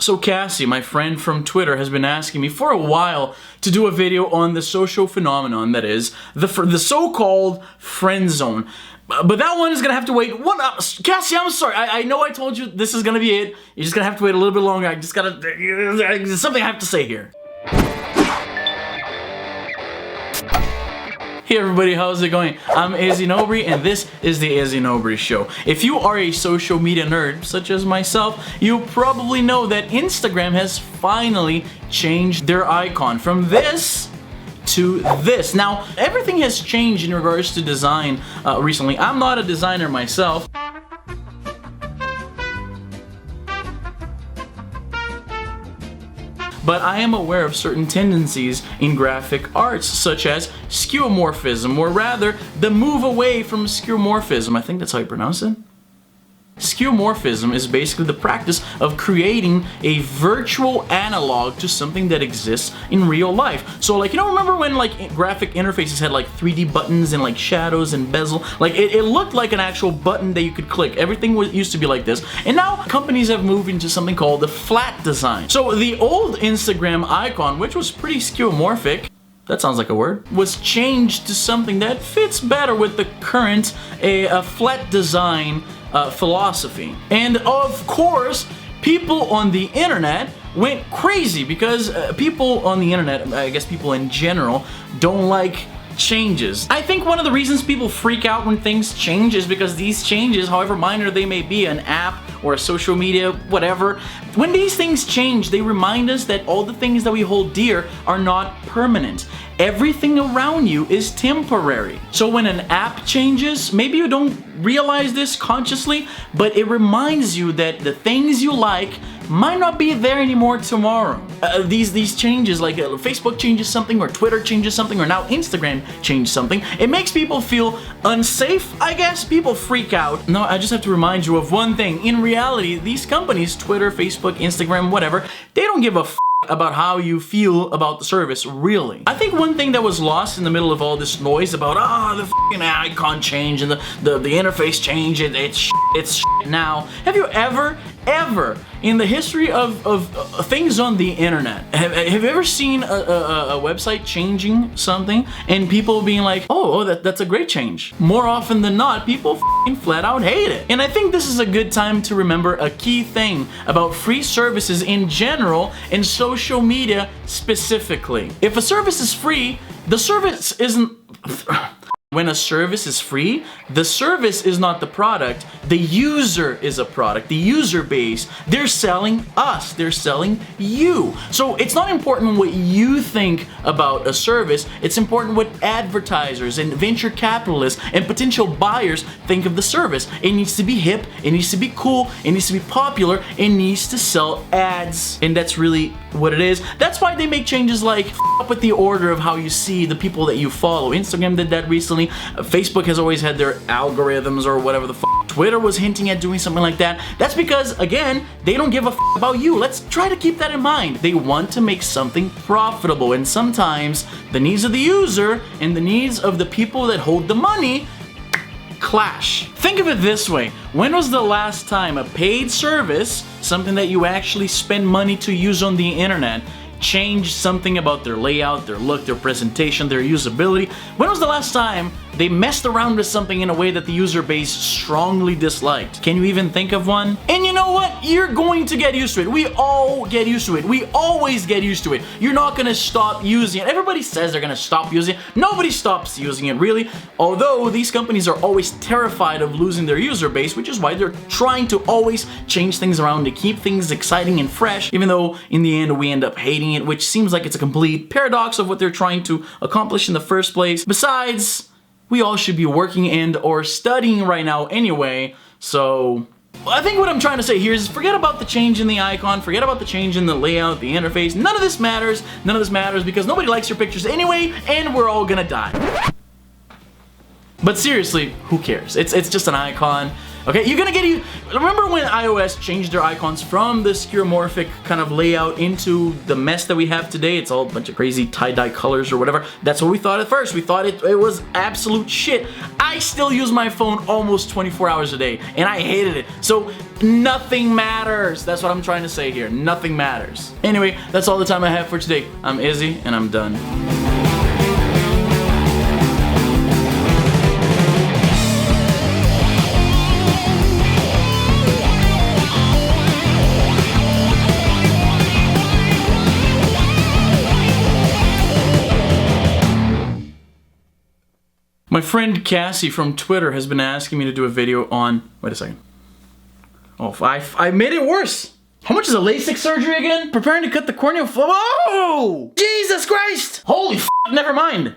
So Cassie, my friend from Twitter, has been asking me for a while to do a video on the social phenomenon that is the so-called friend zone. But that one is gonna have to wait. Cassie, I'm sorry. I know I told you this is gonna be it. You're just gonna have to wait a little bit longer. There's something I have to say here. Hey everybody, how's it going? I'm Izzy Nobri and this is the Izzy Nobri Show. If you are a social media nerd, such as myself, you probably know that Instagram has finally changed their icon from this to this. Now, everything has changed in regards to design recently. I'm not a designer myself. But I am aware of certain tendencies in graphic arts, such as skeuomorphism, or rather, the move away from skeuomorphism. I think that's how you pronounce it. Skeuomorphism is basically the practice of creating a virtual analog to something that exists in real life. So like, you know, remember when like graphic interfaces had like 3D buttons and like shadows and bezel? Like it looked like an actual button that you could click. Everything used to be like this. And now companies have moved into something called the flat design. So the old Instagram icon, which was pretty skeuomorphic, that sounds like a word, was changed to something that fits better with the current flat design philosophy. And of course, people on the internet went crazy because people on the internet, I guess people in general, don't like changes. I think one of the reasons people freak out when things change is because these changes, however minor they may be, an app or a social media, whatever, when these things change, they remind us that all the things that we hold dear are not permanent. Everything around you is temporary. So when an app changes, maybe you don't realize this consciously, but it reminds you that the things you like might not be there anymore tomorrow. These changes, like Facebook changes something, or Twitter changes something, or now Instagram changed something, it makes people feel unsafe, I guess. People freak out. No, I just have to remind you of one thing. In reality, these companies, Twitter, Facebook, Instagram, whatever, they don't give a about how you feel about the service, really. I think one thing that was lost in the middle of all this noise about the f***ing icon change and the interface change, it's now. Have you ever in the history of things on the internet, have you ever seen a website changing something and people being like, oh, that's a great change? More often than not, people f***ing flat out hate it. And I think this is a good time to remember a key thing about free services in general and social media specifically. If a service is free, the service isn't... When a service is free, the service is not the product, the user is a product, the user base. They're selling us, they're selling you. So it's not important what you think about a service, it's important what advertisers and venture capitalists and potential buyers think of the service. It needs to be hip, it needs to be cool, it needs to be popular, it needs to sell ads. And that's really what it is. That's why they make changes like up with the order of how you see the people that you follow. Instagram did that recently. Facebook has always had their algorithms or whatever the f***. Twitter was hinting at doing something like that. That's because, again, they don't give a f*** about you. Let's try to keep that in mind. They want to make something profitable, and sometimes the needs of the user and the needs of the people that hold the money clash. Think of it this way. When was the last time a paid service, something that you actually spend money to use on the internet, changed something about their layout, their look, their presentation, their usability? When was the last time they messed around with something in a way that the user base strongly disliked? Can you even think of one? And you know what? You're going to get used to it. We all get used to it. We always get used to it. You're not gonna stop using it. Everybody says they're gonna stop using it. Nobody stops using it, really. Although these companies are always terrified of losing their user base, which is why they're trying to always change things around to keep things exciting and fresh, even though in the end we end up hating it, which seems like it's a complete paradox of what they're trying to accomplish in the first place. Besides, we all should be working and or studying right now anyway, so I think what I'm trying to say here is forget about the change in the icon, forget about the change in the layout, the interface. None of this matters. None of this matters because nobody likes your pictures anyway, and we're all gonna die. But seriously, who cares? It's just an icon. Okay, you're gonna get remember when iOS changed their icons from the skeuomorphic kind of layout into the mess that we have today? It's all a bunch of crazy tie-dye colors or whatever. That's what we thought at first. We thought it was absolute shit. I still use my phone almost 24 hours a day, and I hated it. So nothing matters. That's what I'm trying to say here. Nothing matters. Anyway, that's all the time I have for today. I'm Izzy, and I'm done. My friend Cassie from Twitter has been asking me to do a video on... Wait a second. Oh, I made it worse. How much is a LASIK surgery again? Preparing to cut the corneal... Whoa! Jesus Christ! Holy f***, never mind.